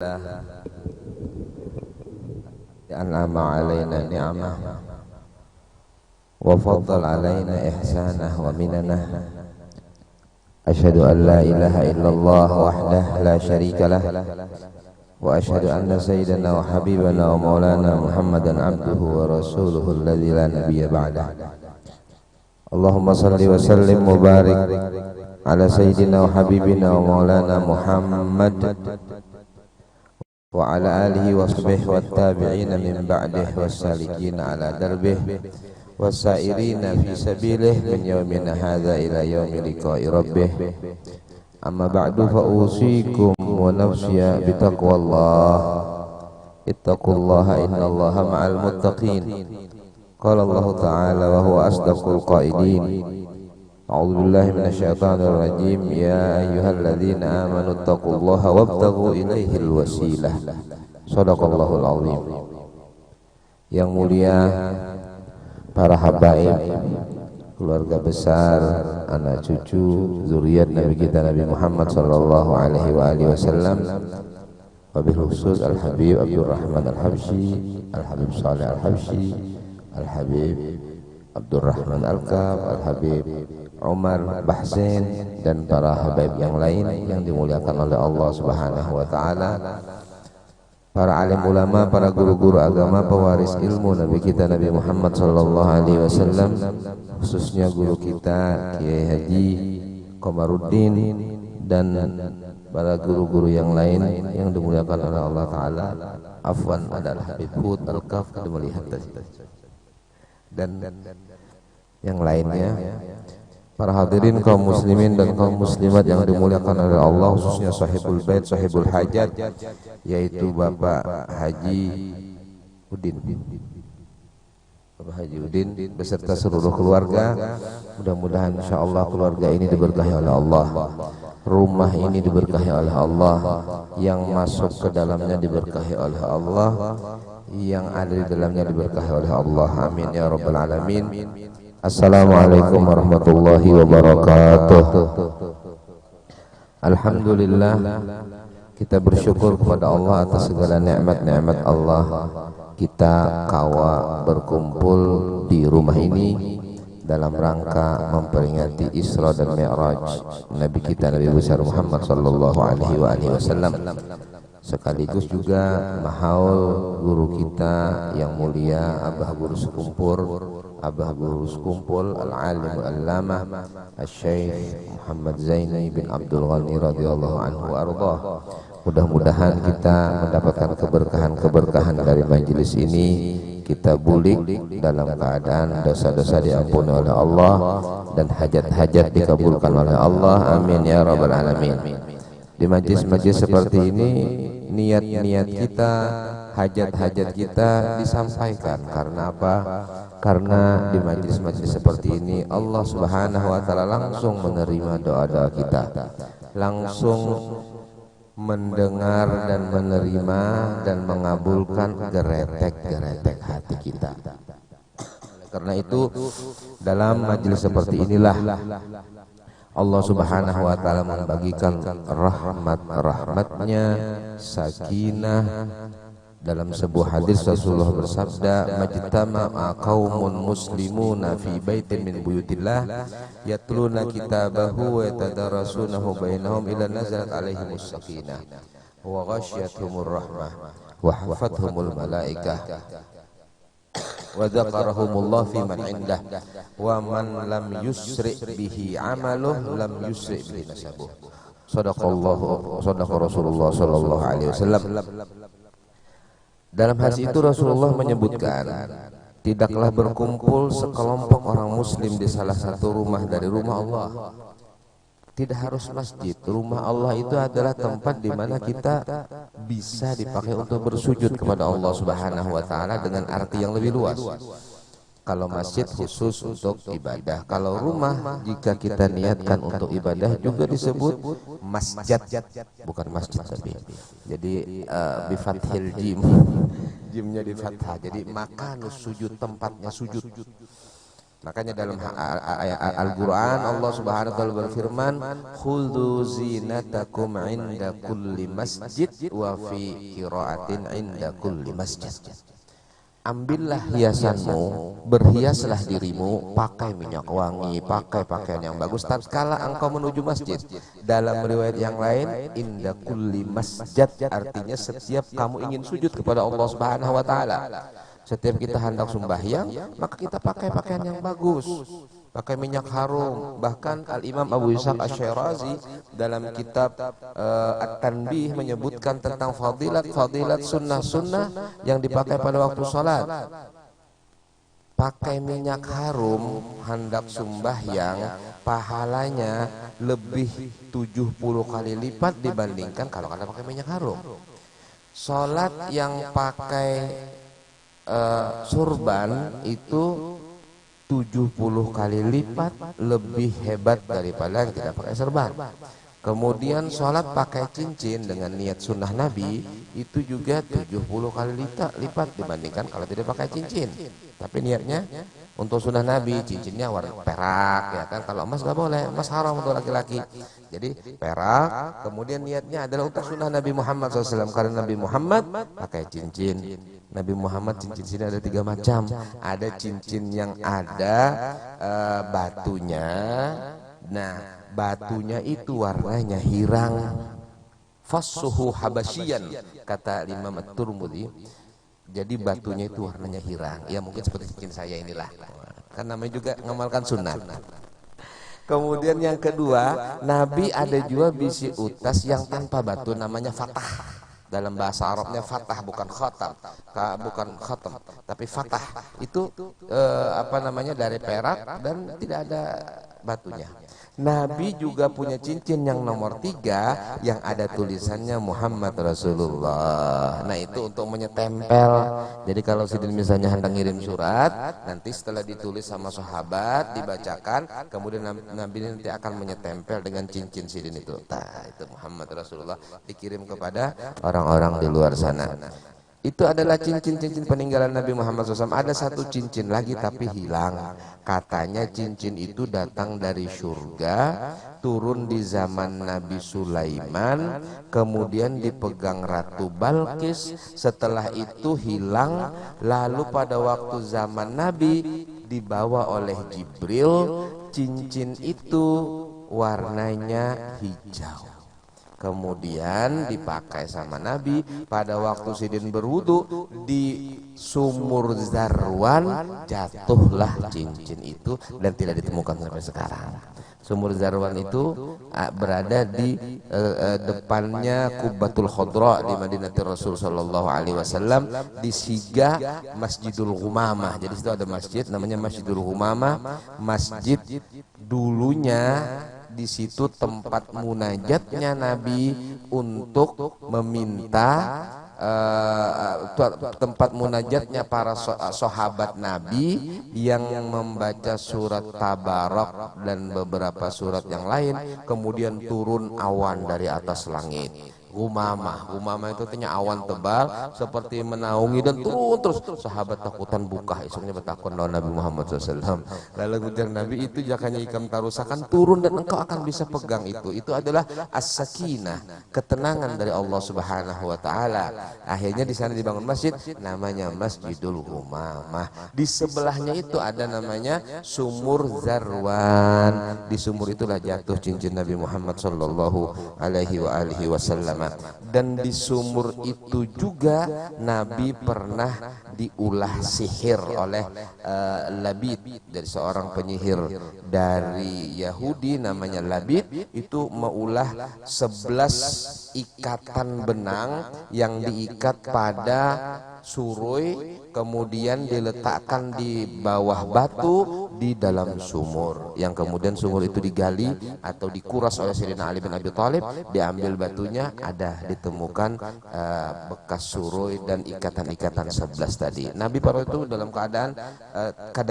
Alhamdulillah an'ama alaina ni'amah wa faddala alaina ihsanah wa minanah. Asyhadu an la ilaha illallah wahdah la syarikalah wa asyhadu anna sayyidana wa habibana wa maulana Muhammadan abduhu wa rasuluhu alladzi la nabiyya ba'dah. Allahumma salli wa sallim wa barik ala sayyidina wa habibina wa maulana Muhammad wa ala alihi wa sahbihi wa tabi'ina min ba'dih wassalikina ala darbih wasairina fi sabilih min yaumina hadza ila yaumi liqa'i rabbih. Amma ba'du fa usikum wa nafsiya bi taqwallah. Ittaqullaha innallaha ma'al muttaqin. Qala Allah ta'ala wa huwa asdaqul qailin. A'udzu billahi minasyaitonir rajim. Ya ayyuhalladzina amanu taqullaha wabtaghu ilaihil wasilah. Shadaqallahul azim. Yang mulia para habaib, keluarga besar, anak cucu, zuriat Nabi kita Nabi Muhammad sallallahu alaihi wa alihi wasallam, wabil khusus Al-Habib Abdurrahman Al-Habsyi, Al-Habib Saleh Al-Habsyi, Al-Habib Abdurrahman Al-Kaf, Al-Habib Umar Bahsin, dan para habaib yang lain yang dimuliakan oleh Allah Subhanahu wa taala. Para alim ulama, para guru-guru agama, pewaris ilmu Nabi kita Nabi Muhammad sallallahu alaihi wasallam, khususnya guru kita Kiai Haji Komaruddin, dan para guru-guru yang lain yang dimuliakan oleh Allah taala. Afwan, adalah Habib Hud Al-Kaf melihat dan yang lainnya. Para hadirin kaum muslimin dan kaum muslimat yang dimuliakan oleh Allah, khususnya sahibul bait, sahibul hajat, yaitu Bapak Haji Udin, Bapak Haji Udin beserta seluruh keluarga. Mudah-mudahan insyaallah keluarga ini diberkahi oleh Allah, rumah ini diberkahi oleh Allah, yang masuk ke dalamnya diberkahi oleh Allah, yang ada di dalamnya diberkahi oleh Allah. Amin ya rabbal alamin. Assalamualaikum warahmatullahi wabarakatuh. Alhamdulillah, kita bersyukur kepada Allah atas segala nikmat-nikmat Allah. Kita kawa berkumpul di rumah ini dalam rangka memperingati Isra dan Mi'raj Nabi kita Nabi besar Muhammad sallallahu alaihi wasallam. Sekaligus juga mahaul guru kita yang mulia Abah Guru Sekumpul, Abah Guru Sekumpul Al-Alim Al-Allamah Asy-Syaikh Muhammad Zaini bin Abdul Ghani radhiyallahu anhu ardah. Mudah-mudahan kita mendapatkan keberkahan-keberkahan dari majelis ini. Kita bulik dalam keadaan dosa-dosa diampuni oleh Allah dan hajat-hajat dikabulkan oleh Allah. Amin ya rabbal alamin. Di majlis-majlis seperti ini, niat-niat kita, hajat-hajat kita disampaikan. Karena apa? Karena di majlis-majlis seperti ini Allah Subhanahu wa taala langsung menerima doa-doa kita, langsung mendengar dan menerima dan mengabulkan geretek-geretek hati kita. Karena itu dalam majlis seperti inilah Allah Subhanahu wa taala membagikan rahmat-rahmatnya, sakinah. Dalam sebuah hadis Rasulullah bersabda, majtama'a qaumun muslimuna fi baitin min buyutillah yatluna kitabahu wa yatadarasunahu bainahum illa nazalat alaihimus sakinah wa ghasyiyatuhumur rahmah wa hafathumul malaikah wa dzakarahumullah fi man indah wa man lam yusri bihi amaluh lam yusri bihi nasabuh. Sadaqa Rasulullah sallallahu alaihi wasallam. Dalam hadis itu Rasulullah menyebutkan, tidaklah berkumpul sekelompok orang muslim di salah satu rumah dari rumah Allah. Tidak harus masjid. Rumah Allah itu adalah tempat di mana kita bisa dipakai untuk bersujud kepada Allah Subhanahu wa taala dengan arti yang lebih luas. Kalau masjid khusus untuk ibadah, kalau rumah jika kita niatkan untuk ibadah juga disebut masjid, bukan masjid tapi. Jadi bi fathil jim, jimnya di fathah. Jadi makanus sujud, tempatnya sujud. Makanya dalam ayat Al-Qur'an Allah Subhanahu wa taala berfirman, "Khudzu zinatakum 'inda kulli masjid wa fi qira'atin 'inda kulli masjid." Ambillah hiasanmu, berhiaslah dirimu, pakai minyak wangi, pakai pakaian yang bagus tatkala engkau menuju masjid. Dalam riwayat yang lain, inda kulli masjid, artinya setiap kamu ingin sujud kepada Allah Subhanahu wa taala. Setiap kita hendak sembahyang, maka kita pakai pakaian yang bagus, pakai minyak harum. Bahkan Al-Imam Abu Ishaq Asy-Syirazi dalam kitab At-Tanbih menyebutkan tentang fadilat sunnah-sunnah yang dipakai pada waktu sholat. Pakai minyak harum hendak sembahyang, pahalanya lebih 70 kali lipat dibandingkan kalau Anda pakai minyak harum. Sholat yang pakai surban itu 70 kali lipat lebih hebat daripada yang tidak pakai serban. Kemudian sholat pakai cincin dengan niat sunnah Nabi itu juga 70 kali lipat dibandingkan kalau tidak pakai cincin. Tapi niatnya untuk sunnah Nabi, cincinnya warna perak, ya kan? Kalau emas nggak boleh, emas haram untuk laki-laki. Jadi perak. Kemudian niatnya adalah untuk sunnah Nabi Muhammad SAW, karena Nabi Muhammad pakai cincin. Nabi Muhammad cincin sini ada 3 macam. Ada cincin yang ada batunya. Nah, batunya itu warnanya hirang. Fassuhu habasyian, kata Imam At-Tirmidzi. Jadi batunya itu warnanya hirang. Ya mungkin seperti cincin saya inilah. Kan namanya juga ngamalkan sunnah. Kemudian yang kedua, Nabi ada juga bisi utas yang tanpa batu, namanya fatah. Dalam bahasa Arabnya fatah, bukan khatam, tapi fatah itu dari perak dan tidak ada batunya. Nabi juga punya cincin yang nomor 3 yang ada tulisannya Muhammad Rasulullah. Nah itu untuk menyetempel. Jadi kalau sidin misalnya hendak ngirim surat, nanti setelah ditulis sama sahabat dibacakan, kemudian Nabi nanti akan menyetempel dengan cincin sidin itu. Nah, itu Muhammad Rasulullah dikirim kepada orang-orang di luar sana. Itu adalah cincin-cincin peninggalan Nabi Muhammad SAW. Ada satu cincin lagi tapi hilang. Katanya cincin itu datang dari surga, turun di zaman Nabi Sulaiman, kemudian dipegang Ratu Balqis. Setelah itu hilang, lalu pada waktu zaman Nabi dibawa oleh Jibril. Cincin itu warnanya hijau. Kemudian dipakai sama Nabi pada waktu sidin berwudu di sumur Zarwan, jatuhlah cincin itu dan tidak ditemukan sampai sekarang. Sumur Zarwan itu berada di depannya Qubbatul Khadra di Madinatul Rasul sallallahu alaihi wasallam, di Siga Masjidul Ghumamah. Jadi situ ada masjid namanya Masjidul Ghumamah. Masjid dulunya di situ tempat munajatnya Nabi untuk meminta tempat munajatnya para sahabat Nabi yang membaca surat Tabarak dan beberapa surat yang lain, kemudian turun awan dari atas langit. Gumamah itu artinya awan tebal seperti menaungi dan turun terus. Sahabat takutan buka, esoknya bertakun lawan Nabi Muhammad SAW. Lalu kemudian Nabi itu jakanya ikam tarusakan turun dan engkau akan bisa pegang itu. Itu adalah as-sakinah, ketenangan dari Allah Subhanahu wa taala. Akhirnya di sana dibangun masjid namanya Masjidul Gumamah. Di sebelahnya itu ada namanya Sumur Zarwan. Di sumur itulah jatuh cincin Nabi Muhammad sallallahu alaihi wasallam. Dan di sumur itu juga Nabi pernah diulah sihir oleh Labid, dari seorang penyihir dari Yahudi namanya Labid. Itu meulah 11 ikatan benang yang diikat pada surui, kemudian diletakkan di bawah batu di dalam sumur, yang kemudian sumur itu digali atau dikuras oleh Sayyidina Ali bin Abi Thalib. Diambil batunya, ada ditemukan bekas surui dan ikatan-ikatan 11 tadi. Nabi pada itu dalam keadaan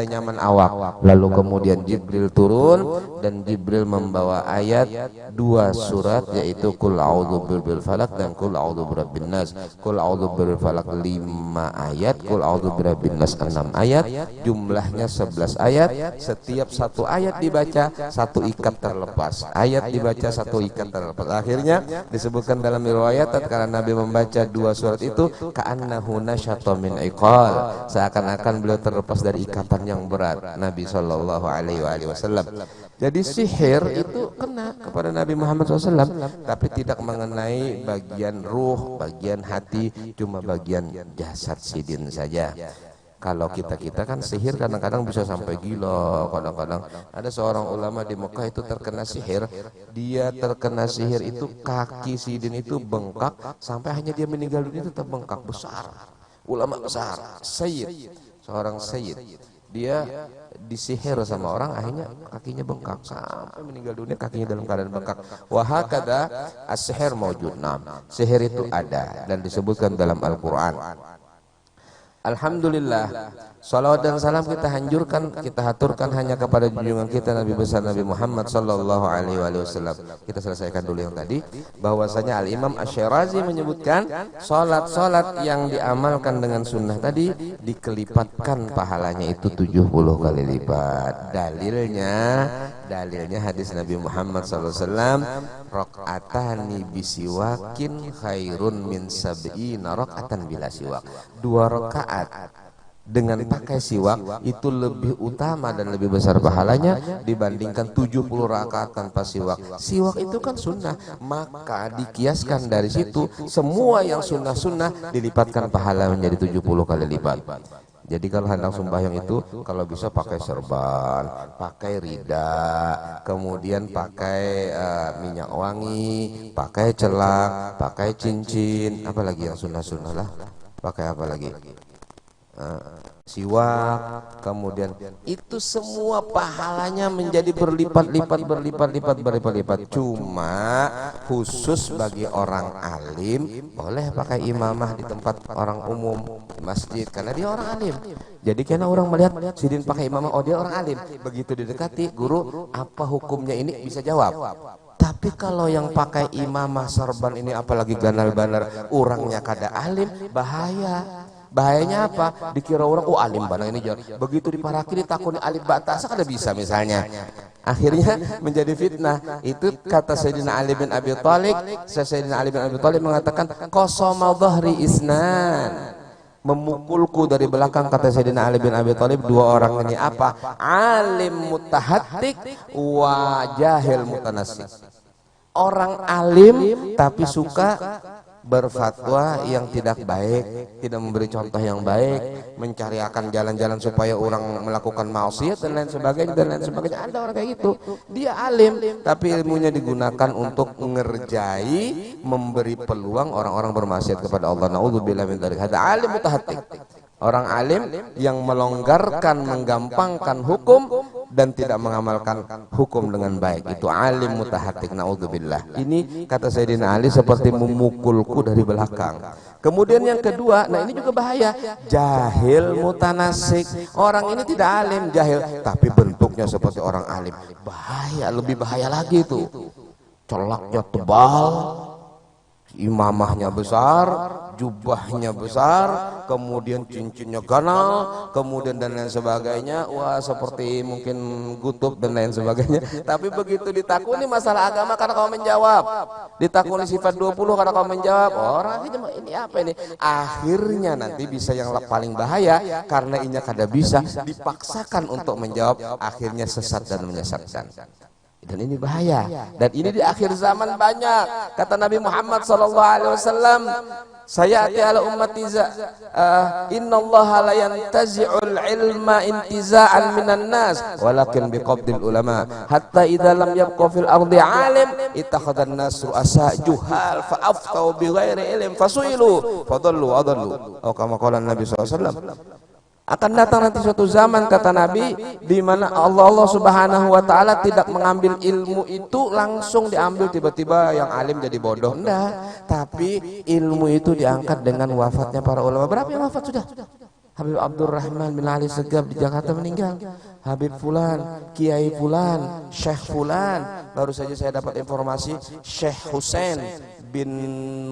nyaman awak. Lalu kemudian Jibril turun dan Jibril membawa ayat 2 surat, yaitu Qul a'udzu birabbil falaq dan Qul a'udzu birabbin nas. Qul a'udzu birabbil falaq 5 ayat, Qul a'udzu birabbin nas 6 ayat, jumlahnya 11 ayat. Setiap satu ayat dibaca, satu ikat terlepas. Ayat dibaca, satu ikat terlepas. Akhirnya disebutkan dalam riwayat tatkala Nabi membaca 2 surat itu, ka'annahu nasyata min iqal, seakan-akan beliau terlepas dari ikatan yang berat. Nabi sallallahu alaihi wasallam. Jadi sihir itu kena kepada Nabi Muhammad SAW, tapi tidak mengenai bagian ruh, bagian hati, cuma bagian jasad sidin saja. Kalau kita kan sihir kadang-kadang bisa sampai gila. Kadang-kadang ada seorang ulama di Mekah itu terkena sihir. Dia terkena sihir itu kaki sidin itu bengkak sampai hanya dia meninggal dunia tetap bengkak, besar. Ulama besar, sayyid, seorang sayyid. Dia disihir sama orang, akhirnya kakinya bengkak sampai meninggal dunia, kakinya dalam keadaan bengkak. Wa hakadha as-sihir maujud. Sihir itu ada dan disebutkan dalam Al-Qur'an. Alhamdulillah, salawat dan salam kita haturkan hanya kepada junjungan kita Nabi besar Nabi Muhammad sallallahu alaihi wasallam. Kita selesaikan dulu yang tadi, bahwasanya Al-Imam Asy-Syirazi menyebutkan salat yang diamalkan dengan sunnah tadi dikelipatkan pahalanya itu 70 kali lipat. Dalilnya hadis Nabi Muhammad sallallahu alaihi wasallam, rakaatani bisiwakin khairun min sab'ina rakaatan bila siwak. 2 rakaat dengan pakai siwak itu lebih utama dan lebih besar pahalanya dibandingkan 70 rakaat tanpa siwak. Siwak itu kan sunnah, maka dikiaskan dari situ semua yang sunnah-sunnah dilipatkan pahala menjadi 70 kali lipat. Jadi kalau hendak sembahyang itu kalau bisa pakai serban, pakai rida, kemudian pakai minyak wangi, pakai celak, pakai cincin, apalagi yang sunnah-sunnah lah. Pakai apa lagi? Siwak, kemudian itu semua pahalanya menjadi berlipat-lipat. Cuma khusus bagi orang alim boleh pakai imamah di tempat orang umum di masjid karena dia orang alim. Jadi karena orang melihat sidin pakai imamah, oh dia orang alim. Begitu didekati guru, apa hukumnya ini bisa jawab. Tapi kalau yang pakai imamah serban ini apalagi ganal-banar orangnya kada alim, bahaya. Bahayanya apa? Dikira orang, oh alim banget ini jangan. Begitu diparaki ditakuni alim batasa kada bisa misalnya. Akhirnya menjadi fitnah. Itu kata Sayyidina Ali bin Abi Thalib. Sayyidina Ali bin Abi Thalib mengatakan qasama dhahri isnan. Memukulku dari belakang, kata Sayyidina Ali bin Abi Thalib. 2 orang ini apa? Alim mutahattik wa jahil mutanassik. Orang alim tapi suka berfatwa yang tidak baik, tidak memberi contoh yang baik, mencariakan jalan-jalan supaya orang melakukan maksiat dan lain sebagainya. Ada orang kayak gitu, dia alim tapi ilmunya digunakan untuk mengerjai, memberi peluang orang-orang bermaksiat kepada Allah. Naudzubillah min dzalik. Hada alim mutahattik. Orang alim yang melonggarkan, menggampangkan hukum dan tidak mengamalkan hukum dengan baik, itu alim mutahattik. Naudzubillah. Ini kata Sayyidina Ali seperti memukulku dari belakang. Kemudian yang kedua, nah ini juga bahaya, jahil mutanasik. Orang ini tidak alim, jahil tapi bentuknya seperti orang alim. Bahaya, lebih bahaya lagi itu. Celaknya tebal, imamahnya besar, jubahnya besar, kemudian cincinnya ganal, kemudian dan lain sebagainya. Wah, seperti mungkin kutub dan lain sebagainya. Tapi begitu ditakuni masalah agama karena kau menjawab, ditakuni sifat 20 karena kau menjawab, orang ini apa ini? Akhirnya nanti bisa yang paling bahaya karena inya kada bisa, dipaksakan untuk menjawab, akhirnya sesat dan menyesatkan. Dan ini bahaya, dan ini di akhir zaman banyak. Kata Nabi Muhammad SAW, saya ati ala ummati innallaha la yantazi'ul ilma intiza'an minan nas walakin biqabdil ulama hatta idza lam yabqa fil ardi alim ittakhadhan nas ru'asa juhal fa aftau bighairi ilm fasuilu fadallu adallu. Oh, kama qala Nabi SAW, akan datang nanti suatu zaman, kata Nabi, di mana Allah Subhanahu wa taala tidak mengambil ilmu itu langsung diambil tiba-tiba yang alim jadi bodoh. Enggak, tapi ilmu itu diangkat dengan wafatnya para ulama. Berapa yang wafat sudah? Habib Abdurrahman bin Ali Segaf di Jakarta meninggal. Habib Fulan, Kiai Fulan, Syekh Fulan. Baru saja saya dapat informasi Syekh Husain bin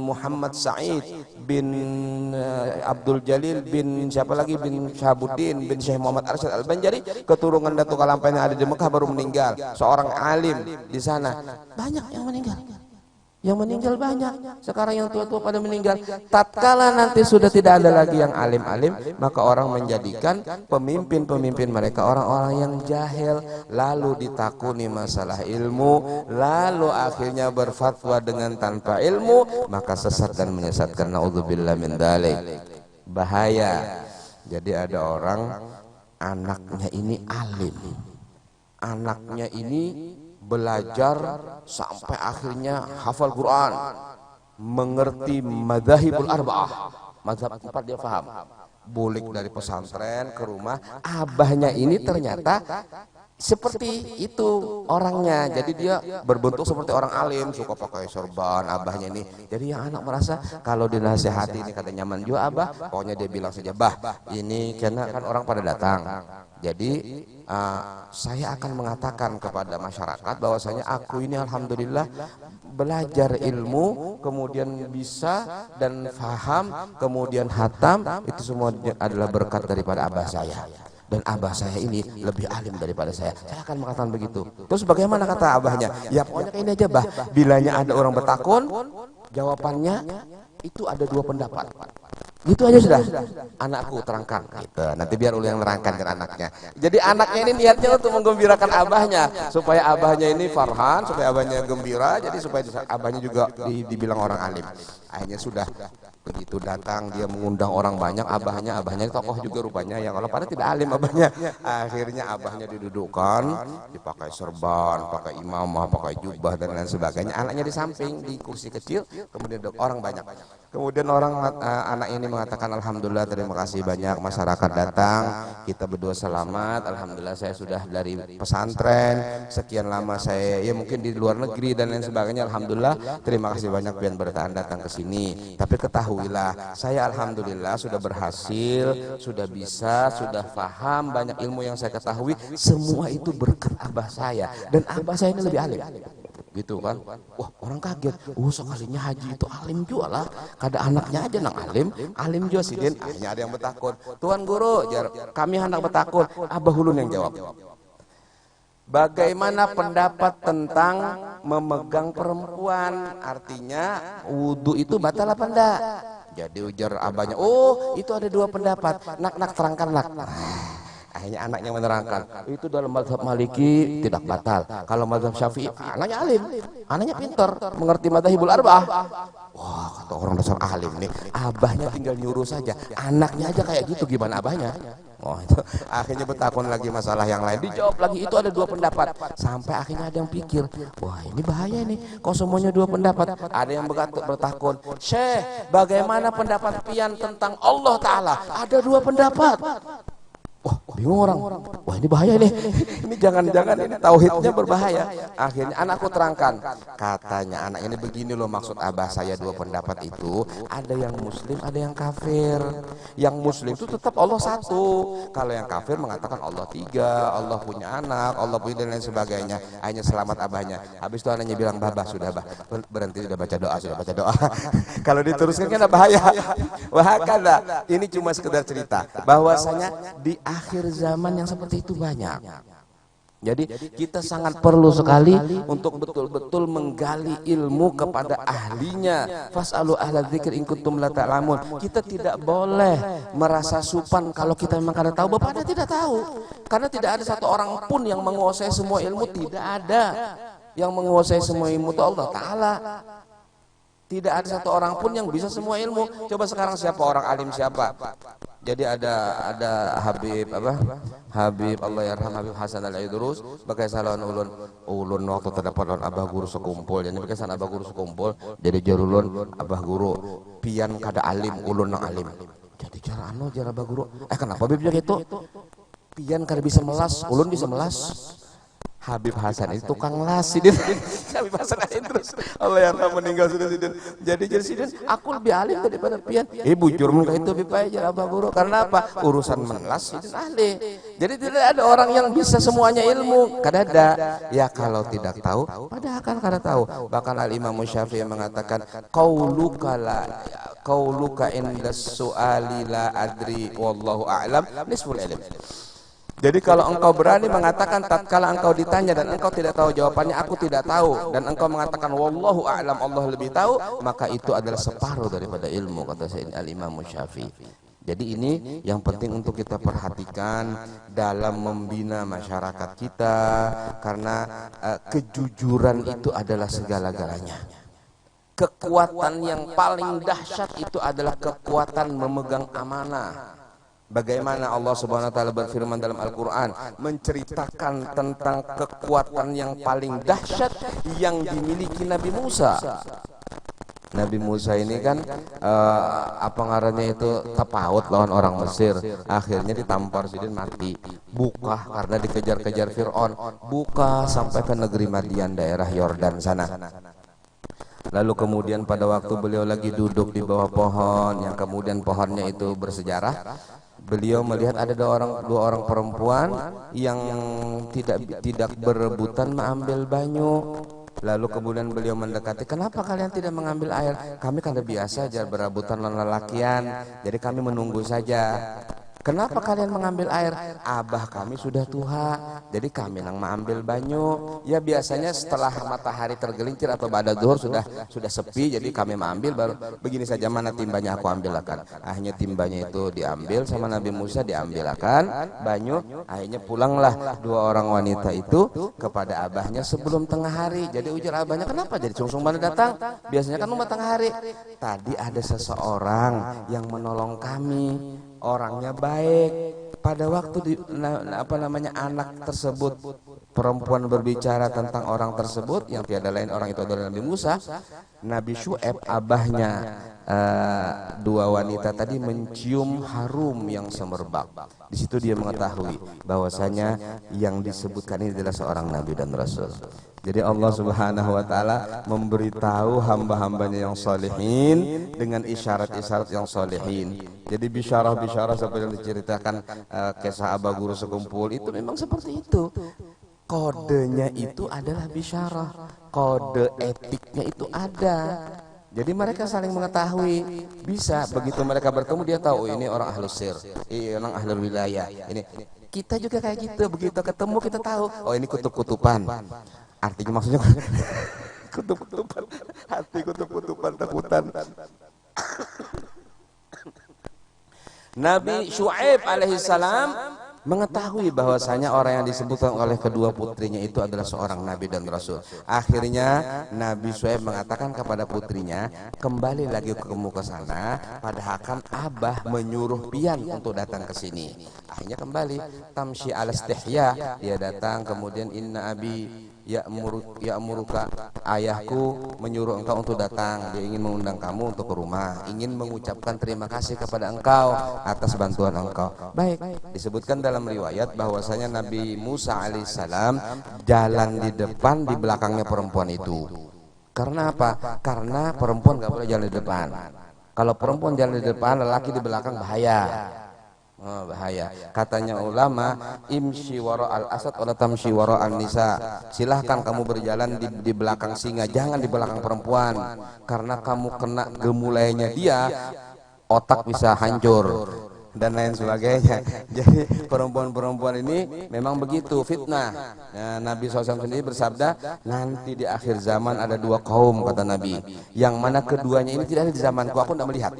Muhammad Said bin Abdul Jalil bin siapa lagi bin Syahabuddin bin Syekh Muhammad Arsyad Al-Banjari, keturunan Datuk Kalampah yang ada di Mekah baru meninggal. Seorang alim di sana. Banyak yang meninggal. Yang meninggal banyak. Sekarang yang tua-tua pada meninggal. Tatkala nanti sudah tidak ada lagi yang alim-alim, maka orang menjadikan pemimpin-pemimpin mereka orang-orang yang jahil, lalu ditakuni masalah ilmu, lalu akhirnya berfatwa dengan tanpa ilmu, maka sesat dan menyesatkan. Naudzubillah min dzalik. Bahaya. Jadi ada orang anaknya ini alim, anaknya ini belajar sampai akhirnya hafal Quran, mengerti madzhabul arba'ah, mazhab 4 dia paham. Bulik dari pesantren ke rumah, abahnya ini ternyata seperti itu orangnya. Jadi dia berbentuk seperti orang alim, suka pakai sorban abahnya ini. Jadi yang anak merasa kalau dinasihati ini kata nyaman juga abah, pokoknya dia bilang saja, bah ini karena kan orang pada datang. Jadi saya akan mengatakan kepada masyarakat bahwasanya aku ini alhamdulillah belajar ilmu, kemudian bisa dan faham, kemudian hatam, itu semua adalah berkat daripada abah saya. Dan abah saya ini lebih alim daripada saya. Saya akan mengatakan begitu. Terus bagaimana kata abahnya? Ya pokoknya kayak ini aja bah. Bilanya ada orang bertakun, jawabannya itu ada 2 pendapat. Gitu aja sudah. Anakku terangkan. Gitu. Nanti biar ulu yang nerangkan ke anaknya. Jadi anaknya ini niatnya untuk menggembirakan abahnya, supaya abahnya ini farhan, supaya abahnya gembira. Jadi supaya abahnya juga dibilang orang alim. Akhirnya sudah. Begitu datang dia mengundang orang banyak, abahnya tokoh juga rupanya, yang kalau pada tidak alim abahnya. Akhirnya abahnya didudukkan, dipakai serban, pakai imamah, pakai jubah dan lain sebagainya. Anaknya di samping di kursi kecil, kemudian orang banyak. Kemudian anak ini mengatakan alhamdulillah terima kasih banyak masyarakat datang, kita berdua selamat, alhamdulillah saya sudah dari pesantren sekian lama, saya ya mungkin di luar negeri dan lain sebagainya, alhamdulillah terima kasih banyak pian bertahan datang ke sini. Tapi ketahuilah saya alhamdulillah sudah berhasil, sudah bisa, sudah paham banyak ilmu yang saya ketahui, semua itu berkat abah saya, dan abah saya ini lebih alim. Gitu kan, wah orang kaget, sekalinya haji itu alim juga lah, kada anaknya aja nang alim juga sidin. Akhirnya ada yang bertakun, Tuan Guru kami hendak bertakun, abah ulun yang jawab, bagaimana pendapat tentang memegang perempuan, artinya wudhu itu batal apa enggak? Jadi ujar abahnya, itu ada 2 pendapat, nak terangkan nak. Akhirnya anaknya menerangkan, itu dalam mazhab Maliki tidak batal. Kalau mazhab Syafi'i, anaknya alim, anaknya pintar, mengerti madzhabul arba'ah. Wah, kata orang dasar alim nih, abahnya tinggal nyuruh saja, anaknya aja kayak gitu, gimana abahnya? Oh, itu akhirnya bertakun lagi masalah yang lain, dijawab lagi itu ada 2 pendapat, sampai akhirnya ada yang pikir, wah ini bahaya nih, kok semuanya 2 pendapat. Ada yang bertakun, Syekh, bagaimana pendapat pian tentang Allah Ta'ala? Ada 2 pendapat. Wah, bingung orang. Wah, ini bahaya nih. Ini jangan-jangan ini tauhidnya berbahaya. Akhirnya anakku terangkan. Katanya anak ini begini loh maksud abah saya 2 pendapat itu. Ada yang muslim, ada yang kafir. Yang muslim itu tetap Allah 1. Kalau yang kafir mengatakan Allah 3, Allah punya anak, Allah punya dan lain sebagainya. Hanya selamat abahnya. Habis itu anaknya bilang, bah sudah bah. Berhenti sudah baca doa. Kalau diteruskan kan bahaya. Wah, kada. Ini cuma sekedar cerita bahwasanya di akhir zaman yang seperti itu banyak. Jadi kita sangat perlu sekali untuk betul-betul menggali ilmu kepada ahlinya. Fas'alu ahla dzikri in kuntum la ta'lamun. Kita tidak boleh merasa supan kalau kita memang kada tahu. Bapak Anda tidak tahu. Karena tidak ada satu orang pun yang menguasai semua ilmu, tidak ada. Yang menguasai semua ilmu itu Allah Ta'ala. Tidak ada satu orang pun yang bisa semua ilmu. Coba sekarang siapa orang alim siapa? Jadi ada Habib Allah yarham Habib Hasan Al-Idrus bagai salon ulun waktu terdapat lawan abah guru sekumpul. Jadi bagai sana abah guru sekumpul. Jadi jarulun abah guru pian kada alim ulun nang alim. Jadi cara abah guru. Kenapa Habib gitu? Pian kada bisa melas, ulun bisa melas. Habib Hasan itu tukang las Sidin. Habib Hasan terus Allah yang meninggal sudah Sidin. Jadi Sidin aku lebih alim daripada pian. Bujur muka itu Habib aja Abah Guru. Karena apa? Urusan melas Sidin ahli. Jadi tidak ada orang yang bisa semuanya ilmu. Kadada ya kalau tidak tahu padahal akan kada tahu. Bahkan Al Imam Syafi'i mengatakan qauluka indas su'ali la adri wallahu a'lam nisful ilm. Jadi kalau engkau berani mengatakan tatkala engkau ditanya dan engkau tidak tahu jawabannya, aku tidak tahu, dan engkau mengatakan wallahu a'lam, Allah lebih tahu, maka itu adalah separuh daripada ilmu, kata Sayyidina Al-Imam Syafi'i. Jadi ini yang penting untuk kita perhatikan dalam membina masyarakat kita, karena kejujuran itu adalah segala-galanya. Kekuatan yang paling dahsyat itu adalah kekuatan memegang amanah. Bagaimana Allah Subhanahu wa taala berfirman dalam Al-Qur'an menceritakan tentang kekuatan yang paling dahsyat yang dimiliki Nabi Musa. Nabi Musa ini kan apa ngarannya itu tapaut lawan orang Mesir, akhirnya ditampar Sidin mati. Buka karena dikejar-kejar Fir'aun, buka sampai ke negeri Madian daerah Yordan sana. Lalu kemudian pada waktu beliau lagi duduk di bawah pohon yang kemudian pohonnya itu bersejarah, beliau melihat ada dua orang perempuan yang tidak berebutan mengambil banyu. Lalu kemudian beliau mendekati, kenapa kalian tidak mengambil air? Kami kan udah biasa aja berebutan lelakian, jadi kami menunggu saja. Kenapa kalian mengambil air? Abah kami sudah tua, jadi kami nang mengambil banyu. Ya biasanya setelah matahari tergelincir atau pada zuhur sudah sepi, jadi kami mengambil baru begini saja, mana timbanya aku ambilkan. Akhirnya timbanya itu diambil sama Nabi Musa, diambilkan banyu. Akhirnya pulanglah dua orang wanita itu kepada abahnya sebelum tengah hari. Jadi ujar abahnya, kenapa jadi sungsung pada datang? Biasanya kan umat tengah hari. Tadi ada seseorang yang menolong kami. Orangnya baik. Pada waktu anak tersebut, perempuan berbicara tentang orang tersebut yang tiada lain orang itu adalah Nabi Musa. Nabi Syu'aib abahnya dua wanita tadi mencium harum yang semerbak. Di situ dia mengetahui bahwasanya yang disebutkan ini adalah seorang nabi dan rasul. Jadi Allah Subhanahu wa taala memberitahu hamba-hambanya yang solehin dengan isyarat-isyarat yang solehin. Jadi bisyarah-bisyarah seperti yang diceritakan kisah Abah Guru sekumpul itu memang seperti itu. Kodenya itu adalah bisyarah, kode etiknya itu ada. Jadi mereka saling mengetahui, bisa begitu mereka bertemu dia tahu, ini orang ahlus sir, ini orang ahlul wilayah. Ini kita juga kayak gitu, begitu ketemu kita tahu, oh ini kutub-kutupan. Artinya maksudnya kutub-kutupan, hati kutub-kutupan takutan. Nabi Syu'aib alaihissalam mengetahui bahwasanya orang yang disebutkan oleh kedua putrinya itu adalah seorang nabi dan rasul. Akhirnya Nabi Syu'aib mengatakan kepada putrinya, kembali lagi kamu ke sana, padahal kan abah menyuruh pian untuk datang ke sini. Akhirnya kembali, tamshi ala istihya, dia datang, kemudian inna abi ya'muruka, ayahku menyuruh engkau untuk datang, dia ingin mengundang kamu untuk ke rumah, ingin mengucapkan terima kasih kepada engkau atas bantuan engkau. Baik, disebutkan dalam riwayat bahwasanya Nabi Musa alaihissalam jalan di depan, di belakangnya perempuan itu. Karena apa? Karena perempuan gak boleh jalan di depan. Kalau perempuan jalan di depan, lelaki di belakang bahaya. Oh, bahaya. Katanya ulama, imshi wara al-asad wala tamshi wara an-nisa. Silahkan kamu berjalan di belakang singa, jangan di belakang perempuan. Karena kamu kena gemulainya dia, otak bisa hancur dan lain sebagainya. Jadi perempuan-perempuan ini memang begitu, fitnah. Nabi SAW sendiri bersabda, nanti di akhir zaman ada dua kaum, kata Nabi, yang mana keduanya ini tidak ada di zamanku, aku tidak melihat.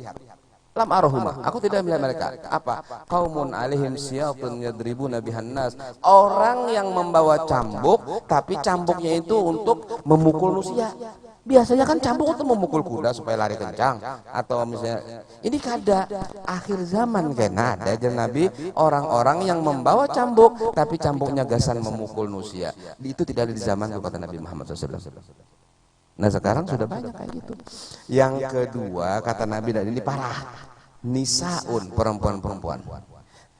Lam arahuma, aku tidak melihat mereka. Apa? Qaumun alaihim siyatun yadribuna bihan nas. Orang yang membawa cambuk, tapi cambuknya itu untuk memukul manusia. Biasanya kan cambuk untuk memukul kuda supaya lari kencang, atau misalnya ini kada akhir zaman kena ada aja Nabi orang-orang yang membawa cambuk tapi cambuknya gasan memukul manusia. Itu tidak ada di zaman kata Nabi Muhammad SAW. Nah sekarang sudah banyak kayak gitu. Yang kedua kata Nabi, dan ini parah, nisaun, perempuan-perempuan.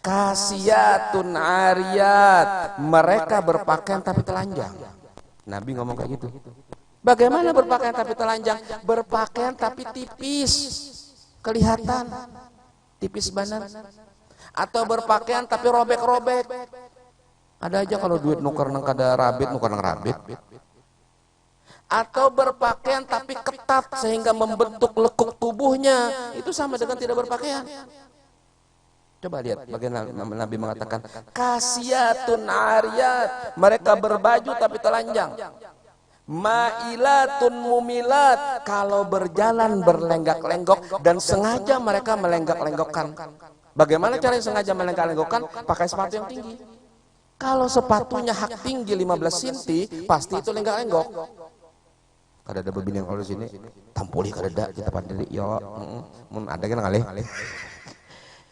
Kasiyatun ariyat, mereka berpakaian tapi telanjang. Nabi ngomong kayak gitu. Bagaimana berpakaian tapi telanjang? Berpakaian tapi tipis, kelihatan tipis banan. Atau berpakaian tapi robek-robek. Ada aja kalau duit nuker nang kada rabit, nuker nang rabit. Atau berpakaian tapi ketat sehingga membentuk lekuk tubuhnya, itu sama dengan tidak berpakaian. Coba lihat bagaimana Nabi mengatakan kasiyatun ariyat, mereka berbaju tapi telanjang. Ma'ilatun mumilat, kalau berjalan berlenggak-lenggok dan sengaja mereka melenggak-lenggokkan. Bagaimana caranya sengaja melenggak-lenggokkan? Pakai sepatu yang tinggi. Kalau sepatunya hak tinggi 15 cm, pasti itu lenggak-lenggok. Kada ada bebini yang kalau di sini tampuli kada ada kita pandiri ya mun ada kan ngalih.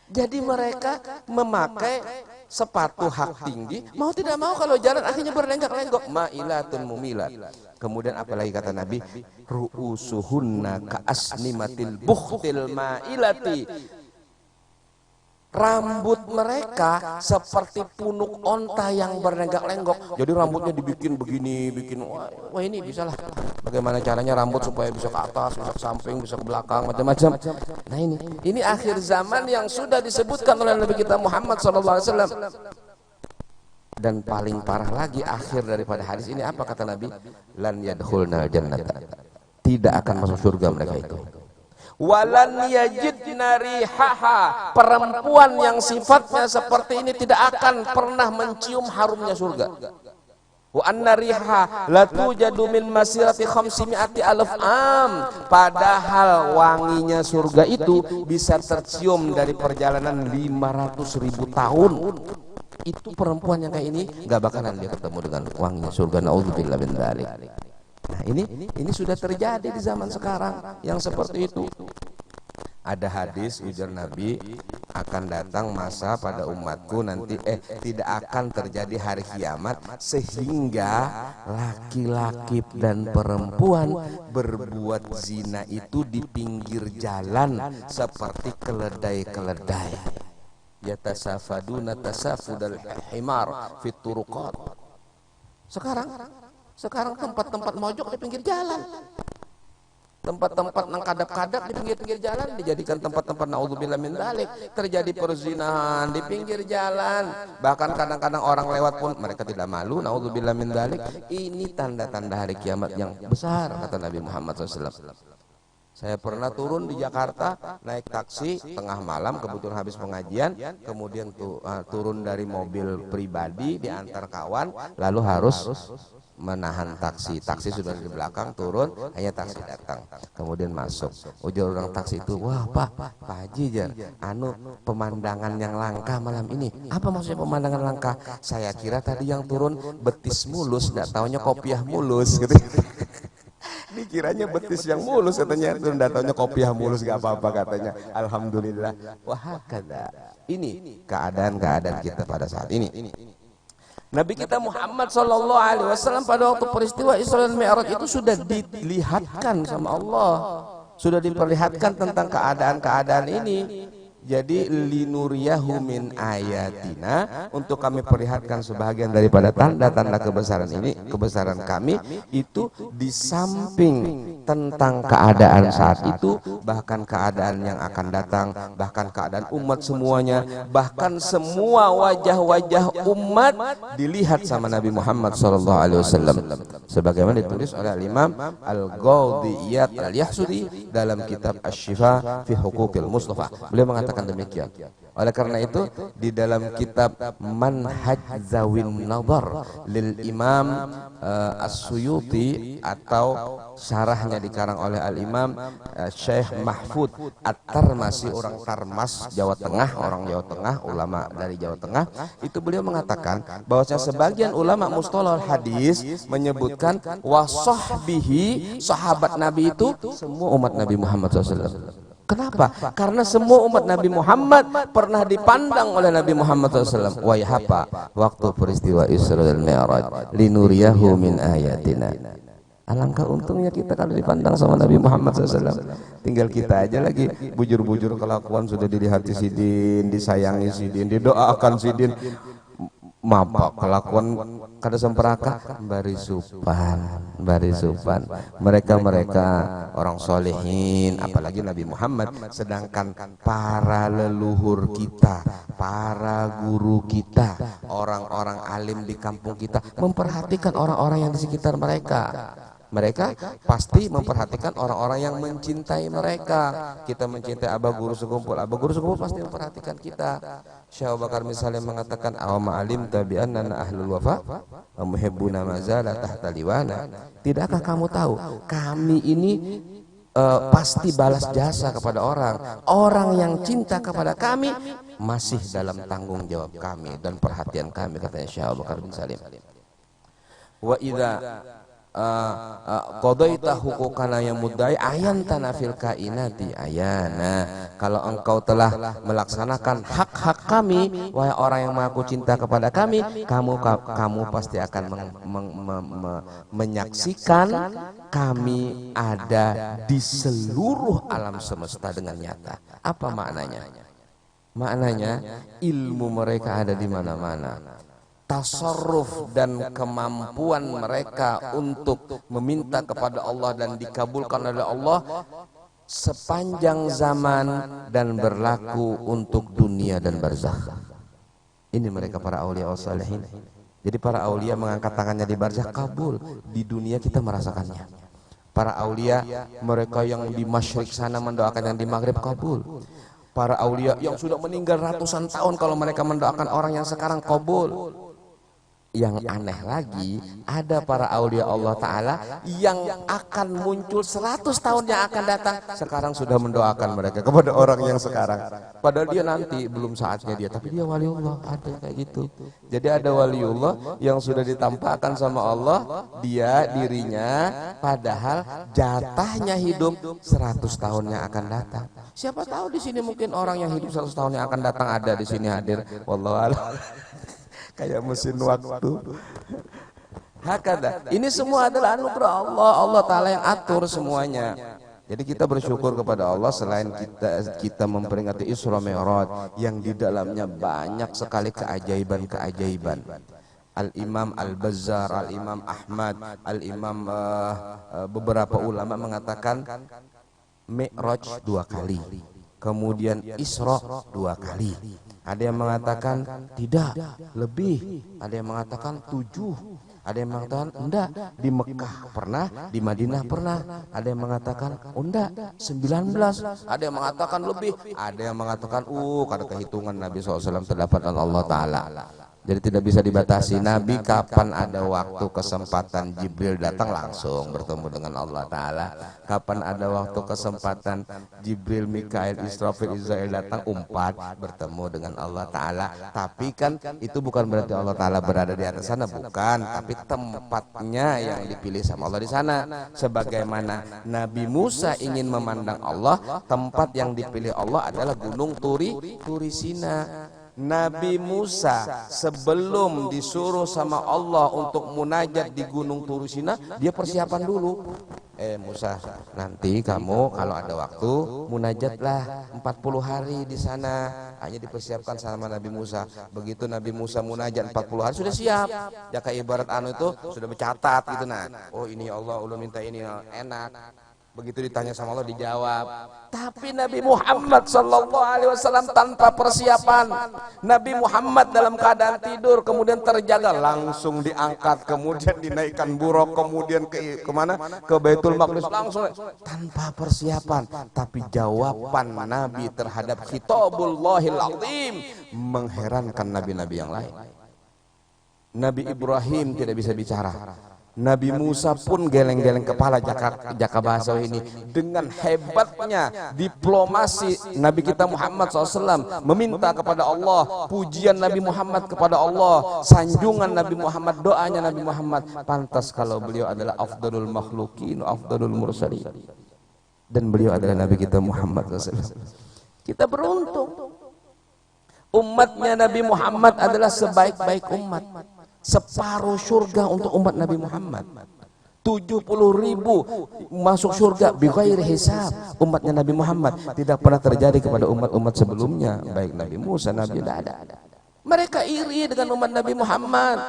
Jadi mereka memakai sepatu hak tinggi, mau tidak mau kalau jalan akhirnya berlenggak-lenggok. Ma'ilatun mumilat. Kemudian apalagi kata Nabi, ru'usuhunna ka'asnimatil bukhtil ma'ilati. Rambut mereka seperti punuk onta yang berlenggak-lenggok. Jadi rambutnya dibikin begini, bikin wah ini bisa lah. Bagaimana caranya rambut supaya bisa ke atas, bisa ke samping, bisa ke belakang, macam-macam. Nah ini akhir zaman yang sudah disebutkan oleh Nabi kita Muhammad SAW. Dan paling parah lagi akhir daripada hadis ini apa kata Nabi? Lan yadkhulnal jannata. Tidak akan masuk surga mereka itu. Walan yajidna rihaha, perempuan yang sifatnya seperti ini tidak akan pernah mencium harumnya surga. Wa anna riha la tujadu min masirati 500 alf am, padahal wanginya surga itu bisa tercium dari perjalanan 500.000 tahun. Itu perempuan yang kayak ini nggak bakalan dia ketemu dengan wanginya surga. Naudzubillah min dzalik. Nah ini sudah terjadi di zaman sekarang yang seperti itu. Ada hadis ujar Nabi, akan datang masa pada umatku nanti tidak akan terjadi hari kiamat sehingga laki-laki dan perempuan berbuat zina itu di pinggir jalan seperti keledai-keledai. Yatasafaduna tasafudal himar fit turuqat. Sekarang tempat-tempat mojok di pinggir jalan, tempat-tempat nang kadap-kadap di pinggir-pinggir jalan dijadikan tempat-tempat naudzubillah min dzalik. Terjadi perzinahan di pinggir jalan, bahkan kadang-kadang orang lewat pun mereka tidak malu, naudzubillah min dzalik. Ini tanda-tanda hari kiamat yang besar kata Nabi Muhammad SAW. Saya pernah turun di Jakarta naik taksi tengah malam, kebetulan habis pengajian, kemudian turun dari mobil pribadi diantar kawan, lalu harus menahan taksi sudah di belakang, turun hanya taksi datang, kemudian masuk. Ujar orang taksi itu, wah Pak Haji jar, pemandangan yang langka malam ini. Apa maksudnya pemandangan langka? Saya kira tadi yang turun betis mulus, nggak taunya kopiah mulus gitu. Dikiranya betis yang mulus katanya, itu nggak taunya kopiah mulus, gak apa-apa katanya. Alhamdulillah. Wah kada. Ini keadaan kita pada saat ini. Nabi kita Muhammad SAW pada waktu peristiwa Isra dan Mi'raj itu sudah dilihatkan sama Allah, sudah diperlihatkan tentang keadaan-keadaan ini. Jadi linuriyahu min ayatina, untuk kami perlihatkan sebagian daripada tanda-tanda kebesaran kami itu di samping tentang keadaan saat itu, bahkan keadaan yang akan datang, bahkan keadaan umat semuanya, bahkan semua wajah-wajah umat dilihat sama Nabi Muhammad SAW. Sebagaimana ditulis oleh Imam Al-Ghawdiyat Al-Yahsudi dalam kitab Asy-Syifa fi Huquqil Mustafa. Beliau mengatakan demikian. Oleh karena itu di dalam kitab Manhaj Zawin Nadhar lil Imam As-Suyuti, atau syarahnya dikarang oleh Al-Imam Syekh Mahfud At-Tarmasi, orang Tarmas Jawa Tengah, orang Jawa Tengah, ulama dari Jawa Tengah, itu beliau mengatakan bahwasanya sebagian ulama mustalahul hadis menyebutkan wasahbihi, sahabat Nabi itu semua umat Nabi Muhammad SAW. Kenapa? Karena semua umat Nabi Muhammad pernah dipandang oleh Nabi Muhammad SAW. Wayhapa waktu peristiwa Isra dan Mi'raj, linuriyahu min ayatina. Alangkah untungnya kita kalau dipandang sama Nabi Muhammad SAW. Tinggal kita aja lagi bujur-bujur kelakuan sudah dilihat sidin, disayangi sidin, didoakan sidin. Mapa kelakuan kada semperaka bari supan mereka orang solehin, apalagi Nabi Muhammad. Sedangkan para leluhur kita, para guru kita, orang-orang alim di kampung kita memperhatikan orang-orang yang di sekitar mereka. Mereka pasti memperhatikan orang-orang yang mencintai mereka. Kita mencintai Abah Guru Sekumpul pasti memperhatikan kita. Syekh Abu Bakar misalnya mengatakan, awama alim tabi'an nana ahlul wafa muhibbuna mazala tahta liwana. Tidakkah kamu tahu kami ini pasti balas jasa kepada orang yang cinta kepada kami masih dalam tanggung jawab kami dan perhatian kami, katanya Syekh Abu Bakar bin Salim. Wa idza qadaita hukukana yang mudai ayan tanafil kainati ayana. Kalau engkau telah melaksanakan hak-hak kami, wahai orang yang mengaku cinta kepada kami, kamu pasti akan menyaksikan kami ada di seluruh alam semesta dengan nyata. Apa maknanya? Maknanya ilmu mereka ada di mana-mana. Tasarruf dan kemampuan mereka untuk meminta kepada Allah dan dikabulkan oleh Allah sepanjang zaman dan berlaku untuk dunia dan barzakh. Ini mereka para aulia salihin. Jadi para aulia mengangkat tangannya di barzakh kabul, di dunia kita merasakannya. Para aulia mereka yang di masyrik sana mendoakan yang di maghrib kabul. Para aulia yang sudah meninggal ratusan tahun kalau mereka mendoakan orang yang sekarang kabul. Yang aneh lagi, ada para aulia Allah Ta'ala yang akan muncul 100 tahun yang akan datang, sekarang sudah mendoakan mereka kepada orang yang sekarang. Padahal dia nanti belum saatnya dia, tapi dia waliullah, ada kayak gitu. Jadi ada waliullah yang sudah ditampakkan sama Allah, dia dirinya padahal jatahnya hidup 100 tahun yang akan datang. Siapa tahu di sini mungkin orang yang hidup 100 tahun yang akan datang ada di sini hadir. Wallahu a'lam. Kayak mesin waktu. Hakada. Ini semua adalah anugerah Allah. Allah Ta'ala yang atur semuanya. Jadi kita bersyukur kepada Allah selain kita memperingati Isra Mi'raj yang di dalamnya banyak sekali keajaiban-keajaiban. Al-Imam Al-Bazzar, Al-Imam Ahmad, Al-Imam beberapa ulama mengatakan Mi'raj 2 kali. Kemudian Isra 2 kali. Ada yang mengatakan tidak, lebih. Ada yang mengatakan 7. Ada yang mengatakan enggak, di Mekah pernah, di Madinah pernah. Ada yang mengatakan enggak, 19. Ada yang mengatakan lebih. Ada yang mengatakan kada kehitungan Nabi SAW terdapat Allah Ta'ala. Jadi tidak bisa dibatasi. Nabi kapan ada waktu kesempatan Jibril datang langsung bertemu dengan Allah Ta'ala. Kapan ada waktu kesempatan Jibril, Mikail, Israfil, Israel datang bertemu dengan Allah Ta'ala. Tapi kan itu bukan berarti Allah Ta'ala berada di atas sana, bukan. Tapi tempatnya yang dipilih sama Allah di sana. Sebagaimana Nabi Musa ingin memandang Allah, tempat yang dipilih Allah adalah Gunung Turi Sina. Nabi Musa sebelum disuruh sama Allah untuk munajat di Gunung Turusina, dia persiapan dulu. Musa, nanti kamu kalau ada waktu munajatlah 40 hari di sana. Hanya dipersiapkan sama Nabi Musa. Begitu Nabi Musa munajat 40 hari sudah siap. Ya kayak ibarat itu sudah bercatat gitu nah. Oh ini Allah, ulun minta ini enak. Begitu ditanya sama Allah dijawab. Tapi Nabi Muhammad SAW tanpa persiapan. Nabi Muhammad dalam keadaan tidur kemudian terjaga langsung diangkat, kemudian dinaikkan buruk, kemudian kemana? Ke Baitul Maqdis langsung tanpa persiapan. Tapi jawaban Nabi terhadap khitabullahil azim mengherankan nabi-nabi yang lain. Nabi Ibrahim tidak bisa bicara. Nabi Musa pun geleng-geleng kepala jaka bahasa ini. Dengan hebatnya diplomasi Nabi kita Muhammad SAW meminta kepada Allah, pujian Nabi Muhammad kepada Allah, sanjungan Nabi Muhammad, doanya Nabi Muhammad. Pantas kalau beliau adalah afdalul makhlukin, afdalul mursalin. Dan beliau adalah Nabi kita Muhammad SAW. Kita beruntung. Umatnya Nabi Muhammad adalah sebaik-baik umat. Separuh surga untuk umat Nabi Muhammad. 70.000 masuk surga bighairi hisab. Umatnya Nabi Muhammad tidak pernah terjadi kepada umat-umat sebelumnya, baik Nabi Musa, Nabi, tidak ada. Mereka iri dengan umat Nabi Muhammad.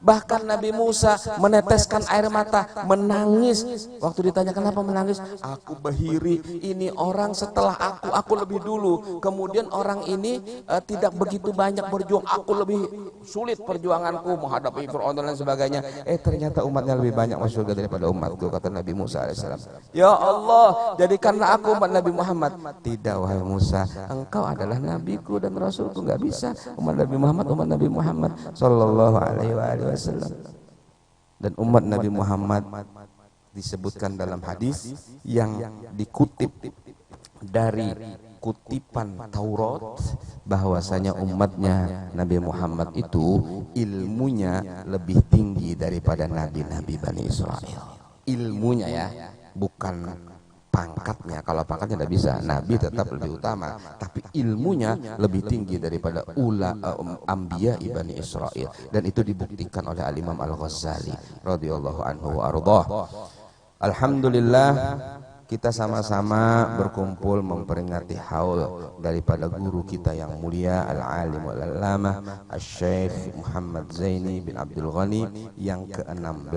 Bahkan Nabi Musa meneteskan air mata, menangis. Waktu ditanya kenapa menangis, aku bahiri, ini orang setelah aku lebih dulu. Kemudian orang ini tidak begitu banyak berjuang, aku lebih sulit perjuanganku menghadapi Fir'aun dan lain sebagainya. Ternyata umatnya lebih banyak masuk surga daripada umatku, kata Nabi Musa alaihissalam. Ya Allah, jadikanlah aku umat Nabi Muhammad. Tidak wahai Musa, engkau adalah nabiku dan rasulku, nggak bisa umat Nabi Muhammad sallallahu alaihi wasallam. Dan umat Nabi Muhammad disebutkan dalam hadis yang dikutip dari kutipan Taurat bahwasanya umatnya Nabi Muhammad itu ilmunya lebih tinggi daripada nabi-nabi Bani Israel. Ilmunya ya, bukan pangkatnya. Kalau pangkatnya tidak bisa, nabi tetap lebih utama, tapi ilmunya lebih tinggi daripada anbiya Bani Israel. Dan itu dibuktikan oleh Al-Imam Al-Ghazali radhiyallahu anhu wa ardhah. Alhamdulillah, kita sama-sama berkumpul memperingati haul daripada guru kita yang mulia Al-Alim Al-Allamah Asy-Syaikh Muhammad Zaini bin Abdul Ghani yang ke-16.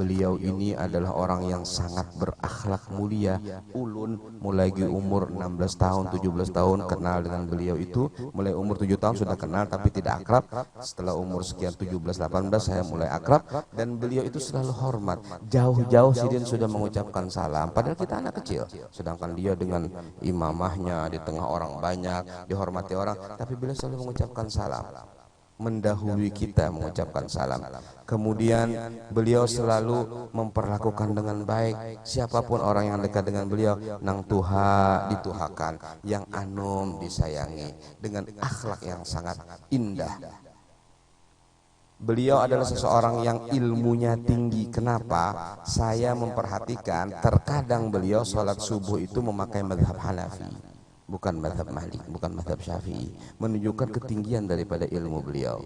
Beliau ini adalah orang yang sangat berakhlak mulia, ulun, mulai umur 16 tahun, 17 tahun kenal dengan beliau itu, mulai umur 7 tahun sudah kenal tapi tidak akrab. Setelah umur sekian 17-18 saya mulai akrab, dan beliau itu selalu hormat. Jauh-jauh sidin sudah mengucapkan salam, padahal kita anak kecil, sedangkan dia dengan imamahnya di tengah orang banyak, dihormati orang, tapi beliau selalu mengucapkan salam, mendahului kita mengucapkan salam. Kemudian beliau selalu memperlakukan dengan baik siapapun orang yang dekat dengan beliau. Nang tuha dituhakan, yang anum disayangi, dengan akhlak yang sangat indah. Beliau adalah seseorang yang ilmunya tinggi. Kenapa? Saya memperhatikan terkadang beliau sholat subuh itu memakai mazhab Hanafi, bukan mazhab Malik, bukan mazhab Syafi'i, menunjukkan ketinggian daripada ilmu beliau.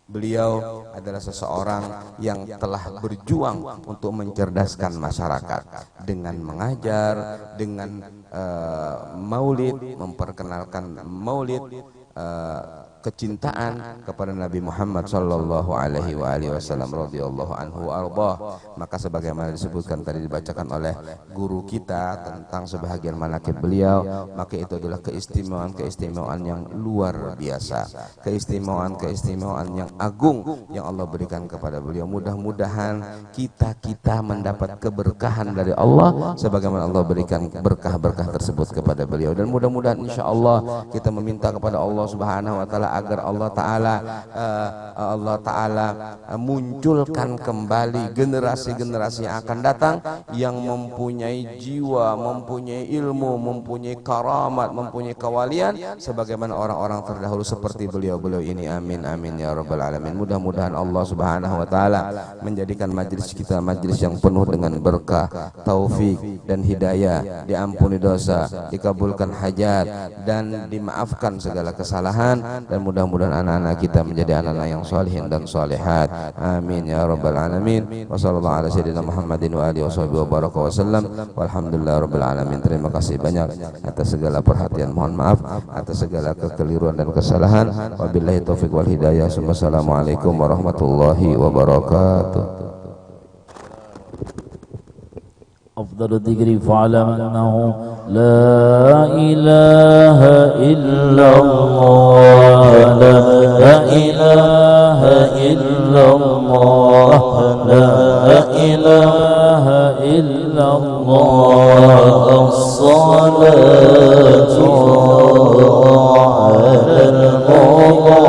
Beliau adalah seseorang yang telah berjuang untuk mencerdaskan masyarakat dengan mengajar, dengan maulid, memperkenalkan maulid, kecintaan kepada Nabi Muhammad sallallahu alaihi wasallam radhiyallahu anhu arba. Maka sebagaimana disebutkan tadi, dibacakan oleh guru kita tentang sebahagian manaqib beliau, maka itu adalah keistimewaan yang luar biasa, keistimewaan yang agung yang Allah berikan kepada beliau. Mudah-mudahan kita mendapat keberkahan dari Allah sebagaimana Allah berikan berkah-berkah tersebut kepada beliau. Dan mudah-mudahan insyaallah kita meminta kepada Allah Subhanahu wa taala agar Allah Ta'ala munculkan kembali generasi-generasi yang akan datang yang mempunyai jiwa, mempunyai ilmu, mempunyai karamat, mempunyai kewalian sebagaimana orang-orang terdahulu seperti beliau-beliau ini. Amin amin ya rabbal alamin. Mudah-mudahan Allah Subhanahu wa taala menjadikan majlis kita majlis yang penuh dengan berkah, taufik dan hidayah, diampuni dosa, dikabulkan hajat dan dimaafkan segala kesalahan, dan mudah-mudahan anak-anak kita menjadi anak-anak yang salihin dan salihat. Amin ya rabbal alamin. Wassallallahu ala sayyidina Muhammadin wa alihi wa baraka wasallam. Walhamdulillah rabbil alamin. Terima kasih banyak atas segala perhatian. Mohon maaf atas segala kekeliruan dan kesalahan. Wabillahi taufik wal hidayah. Wassalamualaikum warahmatullahi wabarakatuh. أفضل الذكر فاعلم أنه لا إله إلا الله، لا إله إلا الله، لا إله إلا الله. الصلاة على المضى